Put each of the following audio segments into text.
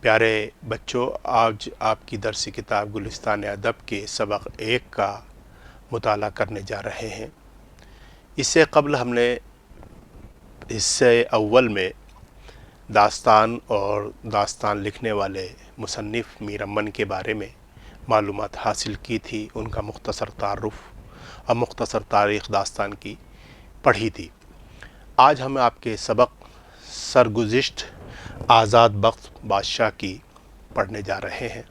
پیارے بچوں، آج آپ کی درسی کتاب گلستان ادب کے سبق 1 کا مطالعہ کرنے جا رہے ہیں۔ اس سے قبل ہم نے حصے اول میں داستان اور داستان لکھنے والے مصنف میر امن کے بارے میں معلومات حاصل کی تھی، ان کا مختصر تعارف اور مختصر تاریخ داستان کی پڑھی تھی۔ آج ہم آپ کے سبق سرگزشت آزاد بخت بادشاہ کی پڑھنے جا رہے ہیں،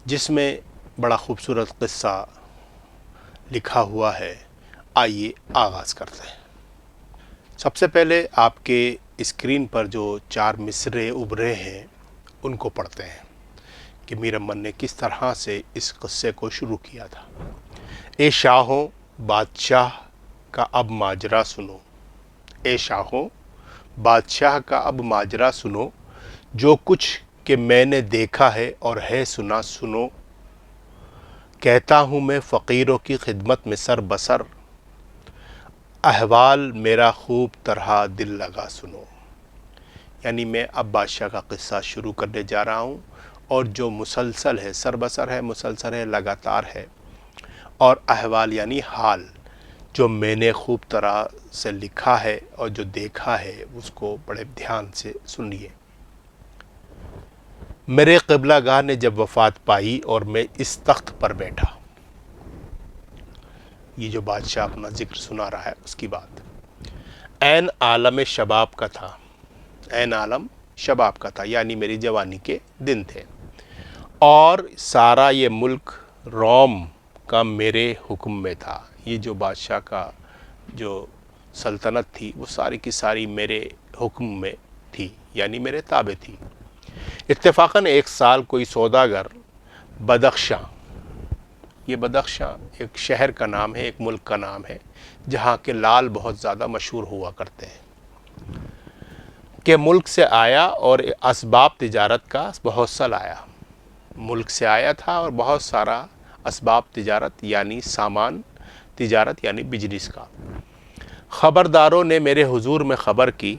جس میں بڑا خوبصورت قصہ لکھا ہوا ہے۔ آئیے آغاز کرتے ہیں۔ سب سے پہلے آپ کے اسکرین پر جو 4 مصرعے ابھرے ہیں ان کو پڑھتے ہیں کہ میر امن نے کس طرح سے اس قصے کو شروع کیا تھا۔ اے شاہوں، بادشاہ کا اب ماجرا سنو۔ اے شاہوں، بادشاہ کا اب ماجرا سنو، جو کچھ کہ میں نے دیکھا ہے اور ہے سنا سنو۔ کہتا ہوں میں فقیروں کی خدمت میں سر بسر، احوال میرا خوب طرح دل لگا سنو۔ یعنی میں اب بادشاہ کا قصہ شروع کرنے جا رہا ہوں، اور جو مسلسل ہے، سر بسر ہے، مسلسل ہے، لگاتار ہے، اور احوال یعنی حال جو میں نے خوب طرح سے لکھا ہے اور جو دیکھا ہے اس کو بڑے دھیان سے سنیے۔ میرے قبلہ گاہ نے جب وفات پائی اور میں اس تخت پر بیٹھا، یہ جو بادشاہ اپنا ذکر سنا رہا ہے اس کی بات، عین عالم شباب کا تھا۔ عین عالم شباب کا تھا یعنی میری جوانی کے دن تھے، اور سارا یہ ملک روم کا میرے حکم میں تھا۔ یہ جو بادشاہ کا جو سلطنت تھی وہ ساری کی ساری میرے حکم میں تھی، یعنی میرے تابع تھی۔ اتفاقاً ایک سال کوئی سوداگر بدخشاں، یہ بدخشاں ایک شہر کا نام ہے، ایک ملک کا نام ہے جہاں کے لال بہت زیادہ مشہور ہوا کرتے ہیں، کہ ملک سے آیا اور اسباب تجارت کا بہت سا لایا۔ ملک سے آیا تھا اور بہت سارا اسباب تجارت یعنی سامان تجارت یعنی بزنس کا۔ خبرداروں نے میرے حضور میں خبر کی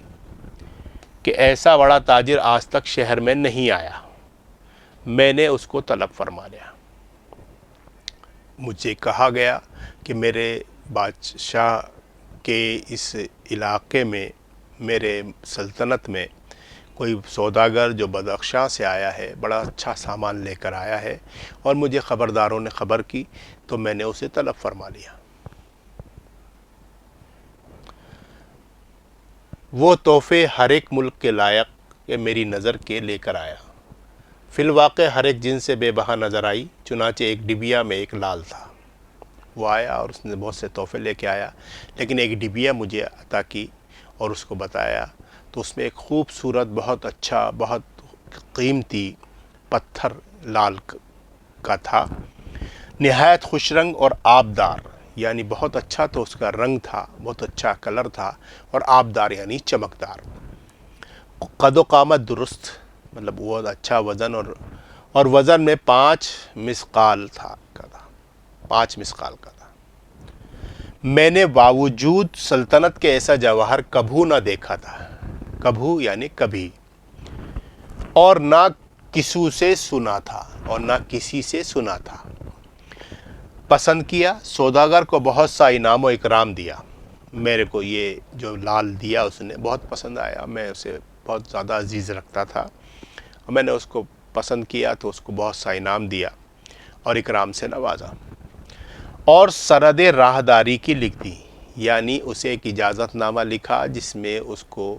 کہ ایسا بڑا تاجر آج تک شہر میں نہیں آیا۔ میں نے اس کو طلب فرما لیا۔ مجھے کہا گیا کہ میرے بادشاہ کے اس علاقے میں، میرے سلطنت میں کوئی سوداگر جو بدخشاں سے آیا ہے، بڑا اچھا سامان لے کر آیا ہے، اور مجھے خبرداروں نے خبر کی تو میں نے اسے طلب فرما لیا۔ وہ تحفے ہر ایک ملک کے لائق کہ میری نظر کے لے کر آیا۔ فی الواقع ہر ایک جن سے بے بہا نظر آئی، چنانچہ ایک ڈبیا میں ایک لال تھا۔ وہ آیا اور اس نے بہت سے تحفے لے کے آیا، لیکن ایک ڈبیا مجھے عطا کی اور اس کو بتایا تو اس میں ایک خوبصورت، بہت اچھا، بہت قیمتی پتھر لال کا تھا، نہایت خوش رنگ اور آبدار، یعنی بہت اچھا تو اس کا رنگ تھا، بہت اچھا کلر تھا، اور آبدار یعنی چمکدار۔ قد و قامت درست، مطلب بہت اچھا وزن، اور وزن میں 5 مثقال کا تھا، 5 مثقال کا تھا۔ میں نے باوجود سلطنت کے ایسا جواہر کبھو نہ دیکھا تھا۔ کبھو یعنی کبھی، اور نہ کسو سے سنا تھا، اور نہ کسی سے سنا تھا۔ پسند کیا، سوداگر کو بہت سا انعام و اکرام دیا۔ میرے کو یہ جو لال دیا اس نے بہت پسند آیا، میں اسے بہت زیادہ عزیز رکھتا تھا، اور میں نے اس کو پسند کیا تو اس کو بہت سا انعام دیا اور اکرام سے نوازا، اور سند راہداری کی لکھ دی، یعنی اسے ایک اجازت نامہ لکھا جس میں اس کو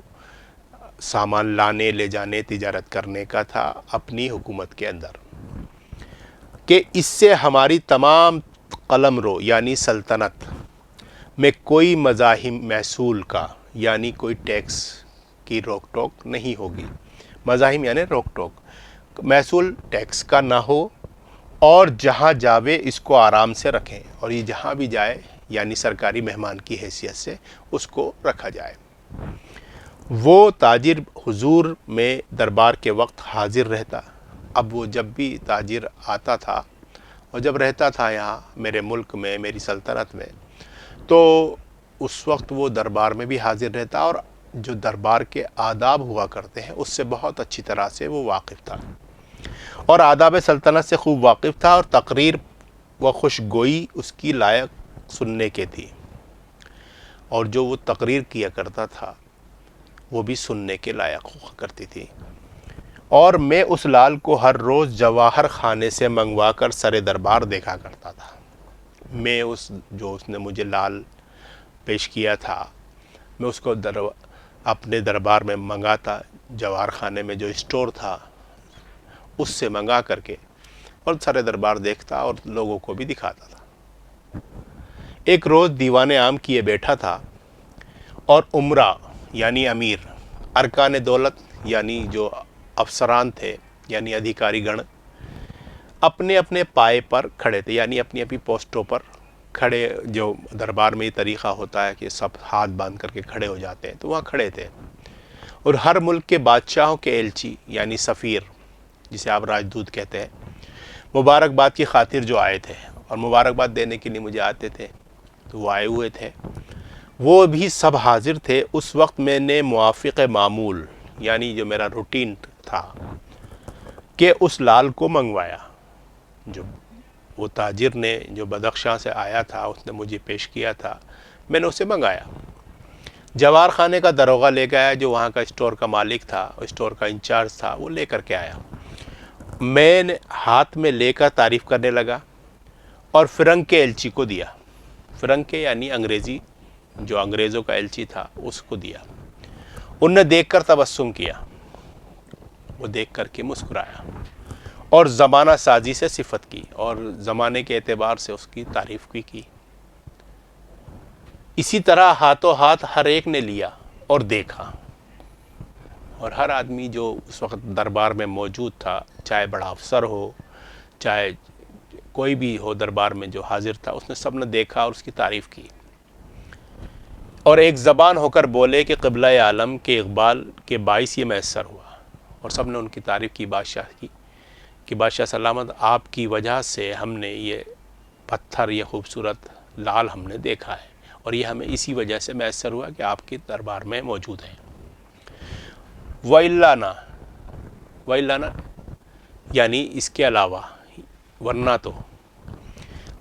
سامان لانے لے جانے تجارت کرنے کا تھا اپنی حکومت کے اندر، کہ اس سے ہماری تمام قلمرو یعنی سلطنت میں کوئی مزاحم محصول کا یعنی کوئی ٹیکس کی روک ٹوک نہیں ہوگی۔ مزاحم یعنی روک ٹوک، محصول ٹیکس کا نہ ہو، اور جہاں جاوے اس کو آرام سے رکھیں، اور یہ جہاں بھی جائے یعنی سرکاری مہمان کی حیثیت سے اس کو رکھا جائے۔ وہ تاجر حضور میں دربار کے وقت حاضر رہتا۔ اب وہ جب بھی تاجر آتا تھا اور جب رہتا تھا یہاں میرے ملک میں، میری سلطنت میں، تو اس وقت وہ دربار میں بھی حاضر رہتا، اور جو دربار کے آداب ہوا کرتے ہیں اس سے بہت اچھی طرح سے وہ واقف تھا، اور آداب سلطنت سے خوب واقف تھا، اور تقریر و خوشگوئی اس کی لائق سننے کے تھی، اور جو وہ تقریر کیا کرتا تھا وہ بھی سننے کے لائق ہوا کرتی تھی۔ اور میں اس لال کو ہر روز جواہر خانے سے منگوا کر سر دربار دیکھا کرتا تھا۔ میں اس نے مجھے لال پیش کیا تھا، میں اس کو اپنے دربار میں منگاتا، جواہر خانے میں جو اسٹور تھا اس سے منگا کر کے، اور سر دربار دیکھتا اور لوگوں کو بھی دکھاتا تھا۔ ایک روز دیوان عام کیے بیٹھا تھا، اور عمرہ یعنی امیر، ارکان دولت یعنی جو افسران تھے یعنی ادھیکاری گن، اپنے اپنے پائے پر کھڑے تھے، یعنی اپنی اپنی پوسٹوں پر کھڑے۔ جو دربار میں یہ طریقہ ہوتا ہے کہ سب ہاتھ باندھ کر کے کھڑے ہو جاتے ہیں، تو وہاں کھڑے تھے، اور ہر ملک کے بادشاہوں کے ایلچی یعنی سفیر، جسے آپ راجدوت کہتے ہیں، مبارکباد کی خاطر جو آئے تھے اور مبارکباد دینے کے لیے مجھے آتے تھے، تو وہ آئے ہوئے تھے، وہ بھی سب حاضر تھے۔ اس وقت میں نے موافق معمول یعنی جو میرا روٹین تھا کہ اس لال کو منگوایا، جو وہ تاجر نے جو بدخشاں سے آیا تھا اس نے مجھے پیش کیا تھا، میں نے اسے منگایا۔ جواہر خانے کا دروغہ لے کے آیا، جو وہاں کا اسٹور کا مالک تھا، اسٹور کا انچارج تھا، وہ لے کر کے آیا۔ میں نے ہاتھ میں لے کر تعریف کرنے لگا، اور فرنگ کے ایلچی کو دیا۔ فرنگ کے یعنی انگریزی، جو انگریزوں کا ایلچی تھا اس کو دیا۔ ان نے دیکھ کر تبسم کیا، وہ دیکھ کر کے مسکرایا، اور زمانہ سازی سے صفت کی، اور زمانے کے اعتبار سے اس کی تعریف کی۔ اسی طرح ہاتھوں ہاتھ ہر ایک نے لیا اور دیکھا، اور ہر آدمی جو اس وقت دربار میں موجود تھا، چاہے بڑا افسر ہو، چاہے کوئی بھی ہو دربار میں جو حاضر تھا، اس نے سب نے دیکھا اور اس کی تعریف کی، اور ایک زبان ہو کر بولے کہ قبلہ عالم کے اقبال کے باعث یہ میسر ہوا، اور سب نے ان کی تعریف کی بادشاہ کی، کہ بادشاہ سلامت آپ کی وجہ سے ہم نے یہ پتھر، یہ خوبصورت لال ہم نے دیکھا ہے، اور یہ ہمیں اسی وجہ سے میسر ہوا کہ آپ کے دربار میں موجود ہیں۔ وَإِلَّا نَا یعنی اس کے علاوہ، ورنہ تو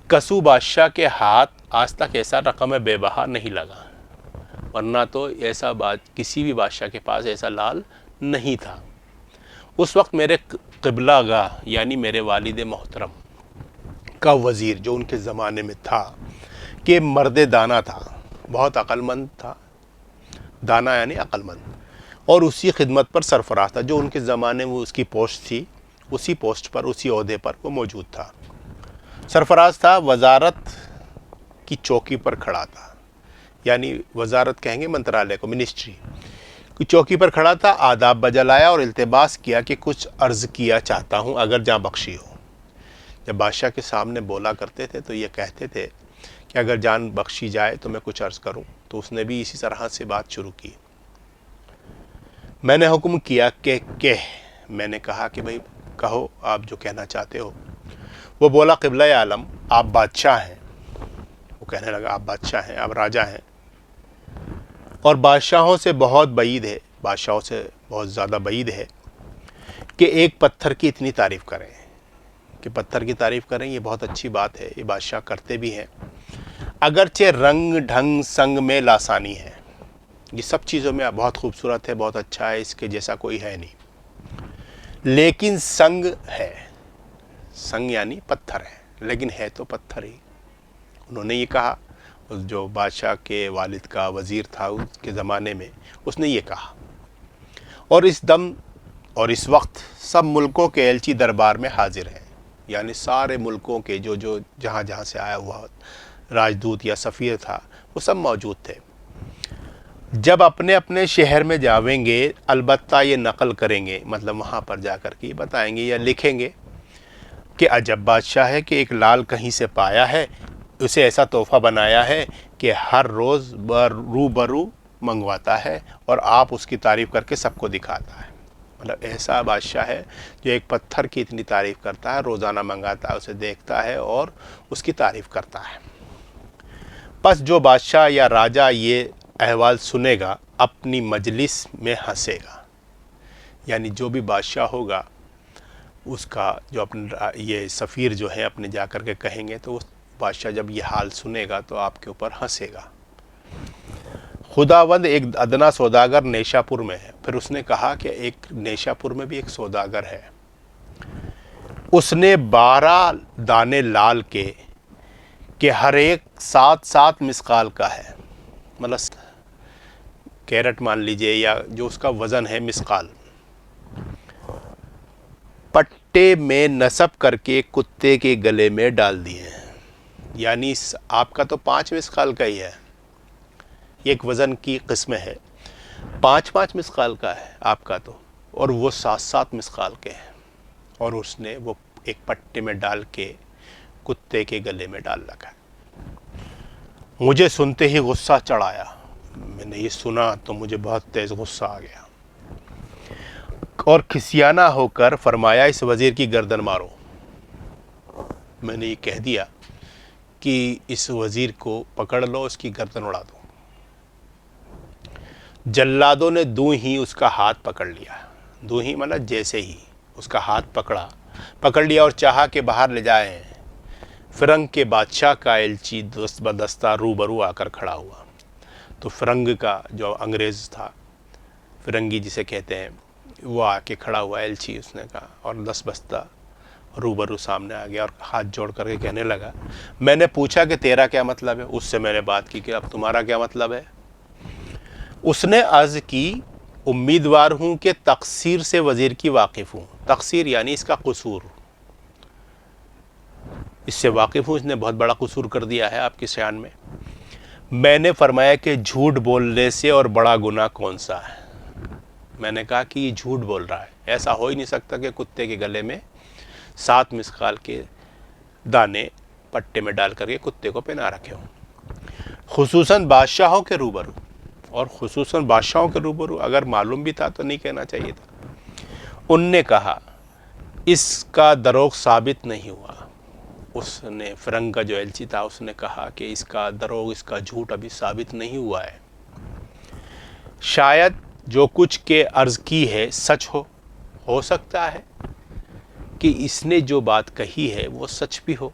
کسو بادشاہ کے ہاتھ آج تک ایسا رقم بے بہا نہیں لگا، ورنہ تو ایسا کسی بھی بادشاہ کے پاس ایسا لال نہیں تھا۔ اس وقت میرے قبلہ گاہ یعنی میرے والد محترم کا وزیر، جو ان کے زمانے میں تھا، کہ مرد دانا تھا، بہت عقل مند تھا، دانا یعنی عقل مند، اور اسی خدمت پر سرفراز تھا، جو ان کے زمانے میں اس کی پوسٹ تھی، اسی پوسٹ پر، اسی عہدے پر وہ موجود تھا، سرفراز تھا، وزارت کی چوکی پر کھڑا تھا، یعنی وزارت کہیں گے منترالیہ کو، منسٹری کی چوکی پر کھڑا تھا۔ آداب بجا لایا اور التباس کیا کہ کچھ عرض کیا چاہتا ہوں اگر جاں بخشی ہو۔ جب بادشاہ کے سامنے بولا کرتے تھے تو یہ کہتے تھے کہ اگر جان بخشی جائے تو میں کچھ عرض کروں، تو اس نے بھی اسی طرح سے بات شروع کی۔ میں نے حکم کیا کہ میں نے کہا کہ بھئی کہو آپ جو کہنا چاہتے ہو۔ وہ بولا قبلہ عالم آپ بادشاہ ہیں، وہ کہنے لگا آپ بادشاہ ہیں، آپ راجہ ہیں، اور بادشاہوں سے بہت بعید ہے، بادشاہوں سے بہت زیادہ بعید ہے کہ ایک پتھر کی اتنی تعریف کریں، کہ پتھر کی تعریف کریں، یہ بہت اچھی بات ہے، یہ بادشاہ کرتے بھی ہیں، اگرچہ رنگ ڈھنگ سنگ میں لاسانی ہے، یہ سب چیزوں میں بہت خوبصورت ہے، بہت اچھا ہے، اس کے جیسا کوئی ہے نہیں، لیکن سنگ ہے، سنگ یعنی پتھر ہے، لیکن ہے تو پتھر ہی۔ انہوں نے یہ کہا، جو بادشاہ کے والد کا وزیر تھا اس کے زمانے میں، اس نے یہ کہا، اور اس دم اور اس وقت سب ملکوں کے ایلچی دربار میں حاضر ہیں، یعنی سارے ملکوں کے جو جہاں جہاں سے آیا ہوا راجدوت یا سفیر تھا وہ سب موجود تھے۔ جب اپنے اپنے شہر میں جاویں گے البتہ یہ نقل کریں گے، مطلب وہاں پر جا کر کے یہ بتائیں گے یا لکھیں گے کہ عجب بادشاہ ہے کہ ایک لال کہیں سے پایا ہے، اسے ایسا تحفہ بنایا ہے کہ ہر روز روبرو منگواتا ہے اور آپ اس کی تعریف کر کے سب کو دکھاتا ہے۔ مطلب ایسا بادشاہ ہے جو ایک پتھر کی اتنی تعریف کرتا ہے، روزانہ منگاتا ہے، اسے دیکھتا ہے اور اس کی تعریف کرتا ہے۔ پس جو بادشاہ یا راجہ یہ احوال سنے گا اپنی مجلس میں ہنسے گا. یعنی جو بھی بادشاہ ہوگا اس کا جو اپنا یہ سفیر جو ہے اپنے جا کر کے کہیں گے تو بادشاہ جب یہ حال سنے گا تو آپ کے اوپر ہنسے گا. خداوند ایک ادنا سوداگر نیشا پور میں ہے. پھر اس نے کہا کہ ایک نیشا پور میں بھی ایک سوداگر ہے, اس نے 12 دانے لال کے کہ ہر ایک 7 مسقال کا ہے, مطلب کیرٹ مان لیجئے یا جو اس کا وزن ہے مسقال, پٹے میں نصب کر کے کتے کے گلے میں ڈال دیے ہیں. یعنی آپ کا تو 5 مسقال کا ہی ہے, یہ ایک وزن کی قسم ہے, 5 مسقال کا ہے آپ کا تو, اور وہ 7 مسقال کے ہیں, اور اس نے وہ ایک پٹے میں ڈال کے کتے کے گلے میں ڈال رکھا ہے. مجھے سنتے ہی غصہ چڑھایا. میں نے یہ سنا تو مجھے بہت تیز غصہ آ گیا اور کھسیانہ ہو کر فرمایا اس وزیر کی گردن مارو. میں نے یہ کہہ دیا کہ اس وزیر کو پکڑ لو, اس کی گردن اڑا دو. جلادوں نے دوں ہی اس کا ہاتھ پکڑ لیا. دوں ہی مطلب جیسے ہی اس کا ہاتھ پکڑ لیا اور چاہا کہ باہر لے جائیں. فرنگ کے بادشاہ کا ایلچی دست بدستہ روبرو آ کر کھڑا ہوا. تو فرنگ کا جو انگریز تھا, فرنگی جسے کہتے ہیں, وہ آ کے کھڑا ہوا ایلچی, اس نے کہا, اور دست بستہ روبرو سامنے آ گیا اور ہاتھ جوڑ کر کے کہنے لگا. میں نے پوچھا کہ تیرا کیا مطلب ہے, اس سے میں نے بات کی کہ اب تمہارا کیا مطلب ہے. اس نے عرض کی امیدوار ہوں کہ تقصیر سے وزیر کی واقف ہوں. تقصیر یعنی اس کا قصور, اس سے واقف ہوں, اس نے بہت بڑا قصور کر دیا ہے آپ کی شان میں. میں نے فرمایا کہ جھوٹ بولنے سے اور بڑا گناہ کون سا ہے. میں نے کہا کہ یہ جھوٹ بول رہا ہے, ایسا ہو ہی نہیں سکتا کہ کتے کے گلے میں 7 مسقال کے دانے پٹے میں ڈال کر کے کتے کو پہنا رکھے ہوں, خصوصاً بادشاہوں کے روبرو. اور خصوصاً بادشاہوں کے روبرو, اگر معلوم بھی تھا تو نہیں کہنا چاہیے تھا. ان نے کہا اس کا دروغ ثابت نہیں ہوا. اس نے فرنگ کا جو ایلچی تھا اس نے کہا کہ اس کا دروغ, اس کا جھوٹ ابھی ثابت نہیں ہوا ہے. شاید جو کچھ کے عرض کی ہے سچ ہو سکتا ہے کہ اس نے جو بات کہی ہے وہ سچ بھی ہو.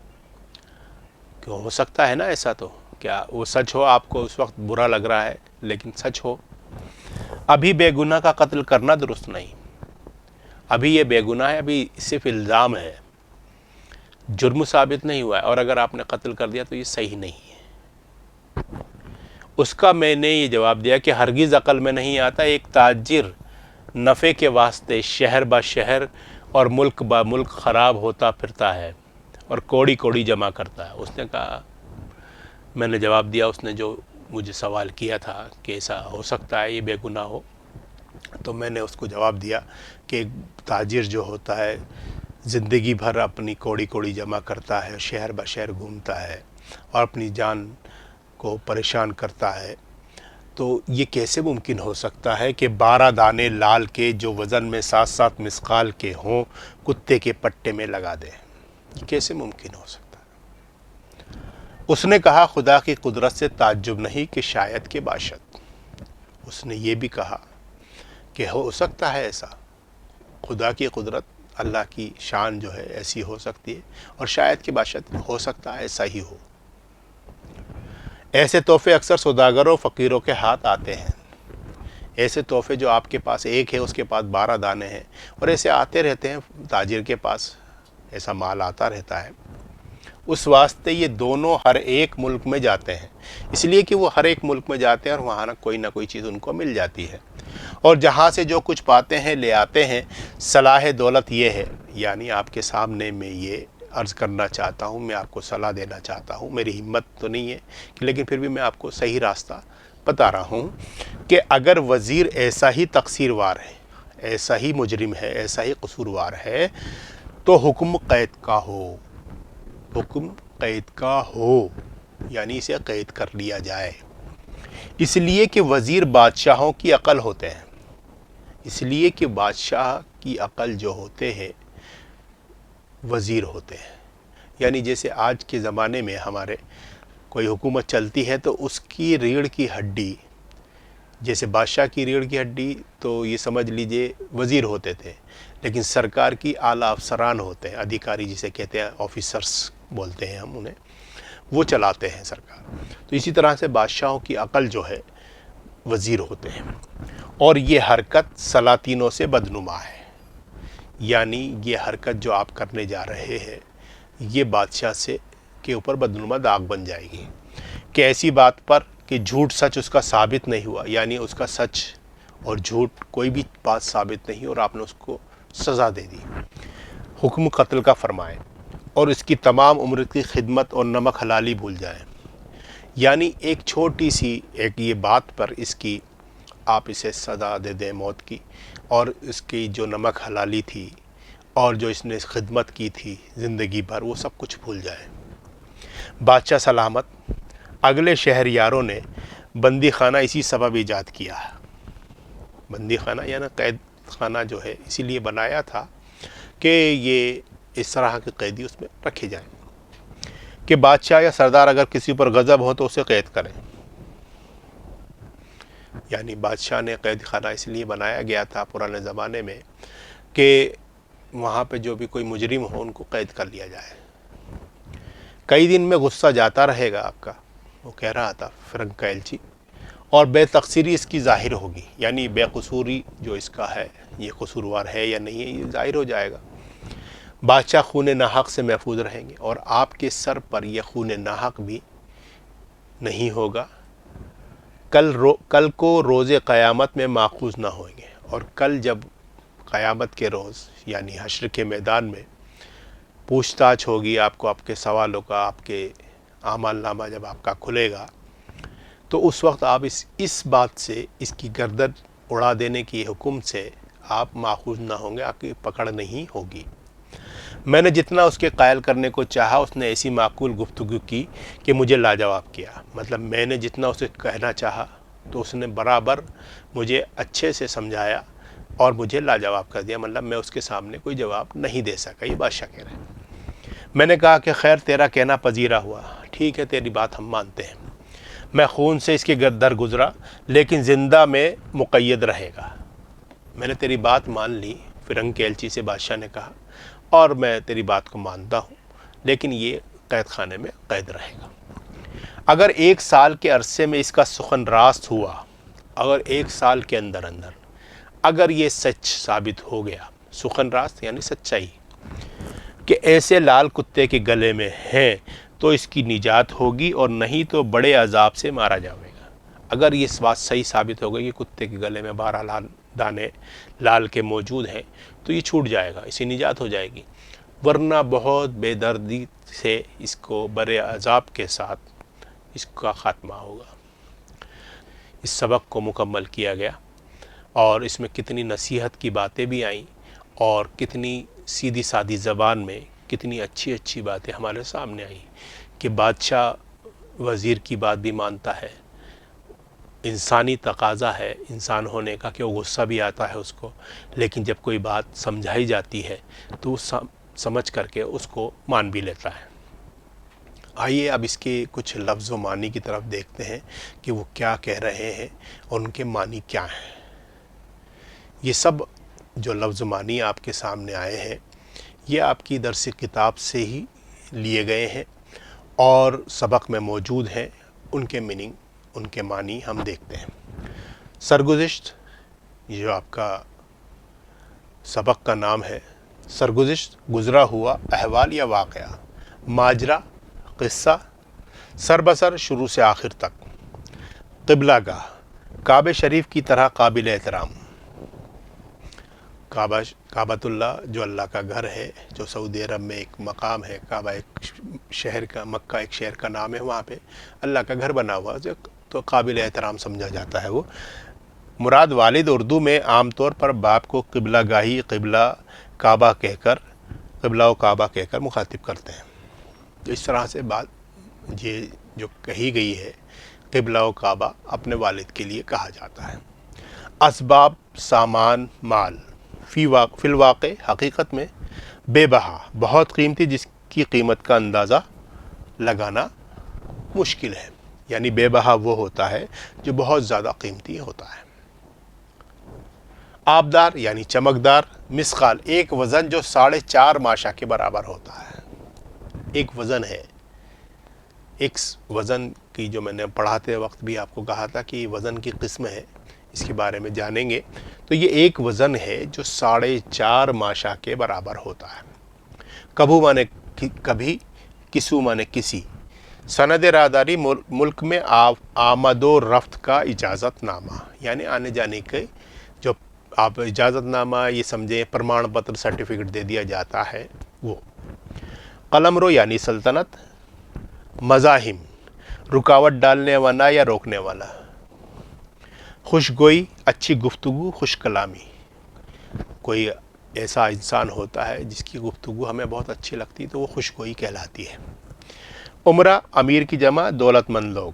کہ ہو سکتا ہے نا ایسا, تو کیا وہ سچ ہو, آپ کو اس وقت برا لگ رہا ہے لیکن سچ ہو. ابھی بے گناہ کا قتل کرنا درست نہیں, ابھی یہ بے گناہ ہے, ابھی صرف الزام ہے, جرم ثابت نہیں ہوا ہے, اور اگر آپ نے قتل کر دیا تو یہ صحیح نہیں ہے. اس کا میں نے یہ جواب دیا کہ ہرگز عقل میں نہیں آتا ایک تاجر نفع کے واسطے شہر با شہر اور ملک با ملک خراب ہوتا پھرتا ہے اور کوڑی کوڑی جمع کرتا ہے. اس نے کہا, میں نے جواب دیا, اس نے جو مجھے سوال کیا تھا کہ ایسا ہو سکتا ہے یہ بے گناہ ہو, تو میں نے اس کو جواب دیا کہ ایک تاجر جو ہوتا ہے زندگی بھر اپنی کوڑی کوڑی جمع کرتا ہے, شہر بہ شہر گھومتا ہے اور اپنی جان کو پریشان کرتا ہے, تو یہ کیسے ممکن ہو سکتا ہے کہ 12 دانے لال کے جو وزن میں 7 مسقال کے ہوں کتے کے پٹے میں لگا دے. یہ کیسے ممکن ہو سکتا ہے. اس نے کہا خدا کی قدرت سے تعجب نہیں کہ شاید کے باشد. اس نے یہ بھی کہا کہ ہو سکتا ہے ایسا, خدا کی قدرت, اللہ کی شان جو ہے ایسی ہو سکتی ہے, اور شاید کے باشد ہو سکتا ہے ایسا ہی ہو. ایسے تحفے اکثر سوداگروں فقیروں کے ہاتھ آتے ہیں. ایسے تحفے جو آپ کے پاس ایک ہے اس کے پاس 12 دانے ہیں, اور ایسے آتے رہتے ہیں, تاجر کے پاس ایسا مال آتا رہتا ہے. اس واسطے یہ دونوں ہر ایک ملک میں جاتے ہیں, اس لیے کہ وہ ہر ایک ملک میں جاتے ہیں اور وہاں نہ کوئی چیز ان کو مل جاتی ہے, اور جہاں سے جو کچھ پاتے ہیں لے آتے ہیں. صلاح دولت یہ ہے, یعنی آپ کے سامنے میں یہ عرض کرنا چاہتا ہوں, میں آپ کو صلاح دینا چاہتا ہوں, میری ہمت تو نہیں ہے لیکن پھر بھی میں آپ کو صحیح راستہ بتا رہا ہوں کہ اگر وزیر ایسا ہی تقصیروار ہے, ایسا ہی مجرم ہے, ایسا ہی قصوروار ہے, تو حکم قید کا ہو, حکم قید کا ہو, یعنی اسے قید کر لیا جائے. اس لیے کہ وزیر بادشاہوں کی عقل ہوتے ہیں, اس لیے کہ بادشاہ کی عقل جو ہوتے ہیں وزیر ہوتے ہیں. یعنی جیسے آج کے زمانے میں ہمارے کوئی حکومت چلتی ہے تو اس کی ریڑھ کی ہڈی جیسے بادشاہ کی ریڑھ کی ہڈی تو یہ سمجھ لیجئے وزیر ہوتے تھے، لیکن سرکار کی اعلیٰ افسران ہوتے ہیں، ادھیکاری جسے کہتے ہیں، آفیسرس بولتے ہیں ہم انہیں، وہ چلاتے ہیں سرکار۔ تو اسی طرح سے بادشاہوں کی عقل جو ہے وزیر ہوتے ہیں، اور یہ حرکت سلاطینوں سے بدنما ہے، یعنی یہ حرکت جو آپ کرنے جا رہے ہیں یہ بادشاہ سے کے اوپر بدنما داغ بن جائے گی، کہ ایسی بات پر کہ جھوٹ سچ اس کا ثابت نہیں ہوا، یعنی اس کا سچ اور جھوٹ کوئی بھی بات ثابت نہیں اور آپ نے اس کو سزا دے دی، حکم قتل کا فرمائیں اور اس کی تمام عمر کی خدمت اور نمک حلالی بھول جائیں، یعنی ایک چھوٹی سی ایک یہ بات پر اس کی آپ اسے سزا دے دیں موت کی، اور اس کی جو نمک حلالی تھی اور جو اس نے خدمت کی تھی زندگی بھر وہ سب کچھ بھول جائیں۔ بادشاہ سلامت۔ اگلے شہریاروں نے بندی خانہ اسی سبب ایجاد کیا، بندی خانہ یعنی قید خانہ جو ہے اسی لیے بنایا تھا کہ یہ اس طرح کے قیدی اس میں رکھے جائیں کہ بادشاہ یا سردار اگر کسی پر غضب ہو تو اسے قید کریں، یعنی بادشاہ نے قید خانہ اس لیے بنایا گیا تھا پرانے زمانے میں کہ وہاں پہ جو بھی کوئی مجرم ہو ان کو قید کر لیا جائے۔ کئی دن میں غصہ جاتا رہے گا آپ کا، وہ کہہ رہا تھا فرنک کا ایلچی، اور بے تقصیری اس کی ظاہر ہوگی، یعنی بے قصوری جو اس کا ہے یہ قصوروار ہے یا نہیں ہے یہ ظاہر ہو جائے گا۔ بادشاہ خون ناحق سے محفوظ رہیں گے اور آپ کے سر پر یہ خون ناحق بھی نہیں ہوگا، کل کو روز قیامت میں ماخوذ نہ ہوئیں گے، اور کل جب قیامت کے روز یعنی حشر کے میدان میں پوچھ تاچھ ہوگی آپ کو، آپ کے سوالوں کا، آپ کے اعمال نامہ جب آپ کا کھلے گا تو اس وقت آپ اس بات سے، اس کی گردن اڑا دینے کی حکم سے آپ ماخوذ نہ ہوں گے، آپ کی پکڑ نہیں ہوگی۔ میں نے جتنا اس کے قائل کرنے کو چاہا اس نے ایسی معقول گفتگو کی کہ مجھے لاجواب کیا، مطلب میں نے جتنا اسے کہنا چاہا تو اس نے برابر مجھے اچھے سے سمجھایا اور مجھے لاجواب کر دیا، مطلب میں اس کے سامنے کوئی جواب نہیں دے سکا، یہ بادشاہ کہہ رہے ہیں۔ میں نے کہا کہ خیر تیرا کہنا پذیرا ہوا، ٹھیک ہے تیری بات ہم مانتے ہیں، میں خون سے اس کے در گزرا لیکن زندہ میں مقید رہے گا۔ میں نے تیری بات مان لی، فرنگ کے ایلچی سے بادشاہ نے کہا، اور میں تیری بات کو مانتا ہوں لیکن یہ قید خانے میں قید رہے گا۔ اگر 1 سال کے عرصے میں اس کا سخن راست ہوا، اگر 1 سال کے اندر اگر یہ سچ ثابت ہو گیا، سخن راست یعنی سچائی، کہ ایسے لال کتے کے گلے میں ہیں تو اس کی نجات ہوگی اور نہیں تو بڑے عذاب سے مارا جائے گا۔ اگر یہ بات صحیح ثابت ہو گئی کہ کتے کے گلے میں 12 دانے لال کے موجود ہیں تو یہ چھوٹ جائے گا، اسی نجات ہو جائے گی، ورنہ بہت بے دردی سے اس کو بڑے عذاب کے ساتھ اس کا خاتمہ ہوگا۔ اس سبق کو مکمل کیا گیا اور اس میں کتنی نصیحت کی باتیں بھی آئیں اور کتنی سیدھی سادی زبان میں کتنی اچھی اچھی باتیں ہمارے سامنے آئیں کہ بادشاہ وزیر کی بات بھی مانتا ہے، انسانی تقاضا ہے انسان ہونے کا کہ وہ غصہ بھی آتا ہے اس کو، لیکن جب کوئی بات سمجھائی جاتی ہے تو سمجھ کر کے اس کو مان بھی لیتا ہے۔ آئیے اب اس کے کچھ لفظ و معنی کی طرف دیکھتے ہیں کہ وہ کیا کہہ رہے ہیں اور ان کے معنی کیا ہیں۔ یہ سب جو لفظ و معنی آپ کے سامنے آئے ہیں یہ آپ کی درس کتاب سے ہی لیے گئے ہیں اور سبق میں موجود ہیں، ان کے میننگ، ان کے معنی ہم دیکھتے ہیں۔ سرگزشت، یہ جو آپ کا سبق کا نام ہے، سرگزشت گزرا ہوا احوال یا واقعہ، ماجرا قصہ، سر بسر شروع سے آخر تک، قبلہ گاہ، کعبہ شریف کی طرح قابل احترام، کعبۃ اللہ جو اللہ کا گھر ہے، جو سعودی عرب میں ایک مقام ہے، کعبہ ایک شہر کا، مکہ ایک شہر کا نام ہے، وہاں پہ اللہ کا گھر بنا ہوا تو قابل احترام سمجھا جاتا ہے وہ۔ مراد والد اردو میں عام طور پر باپ کو قبلہ گاہی، قبلہ کعبہ کہہ کر، قبلہ و کعبہ کہہ کر مخاطب کرتے ہیں۔ تو اس طرح سے بات یہ جو کہی گئی ہے قبلہ و کعبہ اپنے والد کے لیے کہا جاتا ہے۔ اسباب، سامان، مال، فی الواقع حقیقت میں بے بہا، بہت قیمتی، جس کی قیمت کا اندازہ لگانا مشکل ہے، یعنی بے بہا وہ ہوتا ہے جو بہت زیادہ قیمتی ہوتا ہے۔ آبدار یعنی چمکدار، مثقال ایک وزن جو 4.5 ماشا کے برابر ہوتا ہے۔ ایک وزن ہے، ایک وزن کی جو میں نے پڑھاتے وقت بھی آپ کو کہا تھا کہ وزن کی قسم ہے، اس کے بارے میں جانیں گے۔ تو یہ ایک وزن ہے جو 4.5 ماشا کے برابر ہوتا ہے۔ کبھو مانے کبھی، کسو مانے کسی۔ سند راہداری ملک میں آمد و رفت کا اجازت نامہ، یعنی آنے جانے کے جو آپ اجازت نامہ یہ سمجھیں پرمان پتر سرٹیفکیٹ دے دیا جاتا ہے وہ۔ قلمرو یعنی سلطنت۔ مزاحم رکاوٹ ڈالنے والا یا روکنے والا۔ خوشگوئی اچھی گفتگو، خوش کلامی، کوئی ایسا انسان ہوتا ہے جس کی گفتگو ہمیں بہت اچھی لگتی ہے تو وہ خوشگوئی کہلاتی ہے۔ عمرہ امیر کی جمع، دولت مند لوگ۔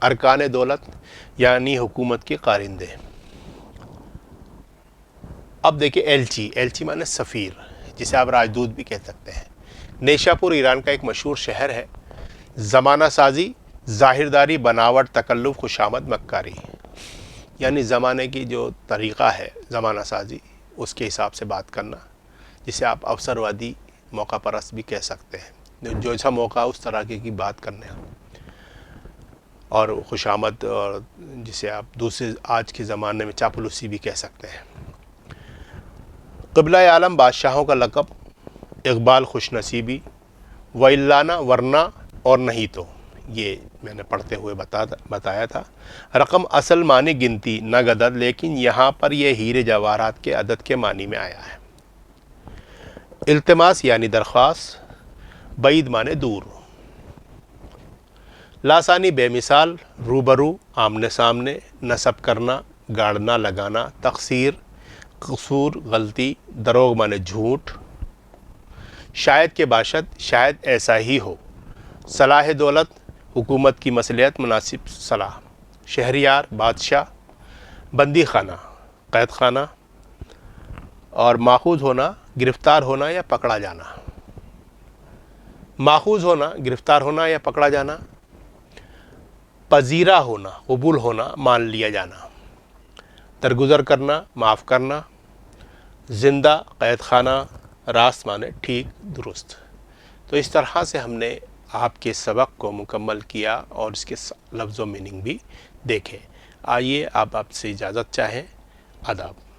ارکان دولت یعنی حکومت کے کارندے۔ اب دیکھیں ایلچی، ایلچی مانے سفیر، جسے آپ راجدوت بھی کہہ سکتے ہیں۔ نیشا پور ایران کا ایک مشہور شہر ہے۔ زمانہ سازی ظاہرداری، بناوٹ، تکلف، خوشامد، مکاری، یعنی زمانے کی جو طریقہ ہے زمانہ سازی اس کے حساب سے بات کرنا، جسے آپ اوسروادی، موقع پرست بھی کہہ سکتے ہیں، جو ایسا موقع اس طرح کی بات کرنے۔ اور خوشامد، اور جسے آپ دوسرے آج کے زمانے میں چاپلوسی بھی کہہ سکتے ہیں۔ قبلہ عالم بادشاہوں کا لقب۔ اقبال خوش نصیبی۔ وَإِلَّا ورنہ اور نہیں تو، یہ میں نے پڑھتے ہوئے بتایا تھا۔ رقم اصل معنی گنتی نگ عدد، لیکن یہاں پر یہ ہیرے جواہرات کے عدد کے معنی میں آیا ہے۔ التماس یعنی درخواست۔ بعید معنی دور۔ لاسانی بے مثال، روبرو آمنے سامنے، نصب کرنا، گاڑنا، لگانا۔ تقصیر قصور غلطی، دروغ معنی جھوٹ۔ شاید کے باشد، شاید ایسا ہی ہو۔ صلاح دولت حکومت کی مصلحت، مناسب صلاح۔ شہریار بادشاہ۔ بندی خانہ قید خانہ۔ اور ماخوذ ہونا گرفتار ہونا یا پکڑا جانا۔ ماخوذ ہونا گرفتار ہونا یا پکڑا جانا۔ پذیرا ہونا قبول ہونا، مان لیا جانا۔ درگزر کرنا معاف کرنا۔ زندہ قید خانہ، راست مانے ٹھیک درست۔ تو اس طرح سے ہم نے آپ کے سبق کو مکمل کیا اور اس کے لفظ و میننگ بھی دیکھے۔ آئیے آپ سے اجازت چاہیں۔ آداب۔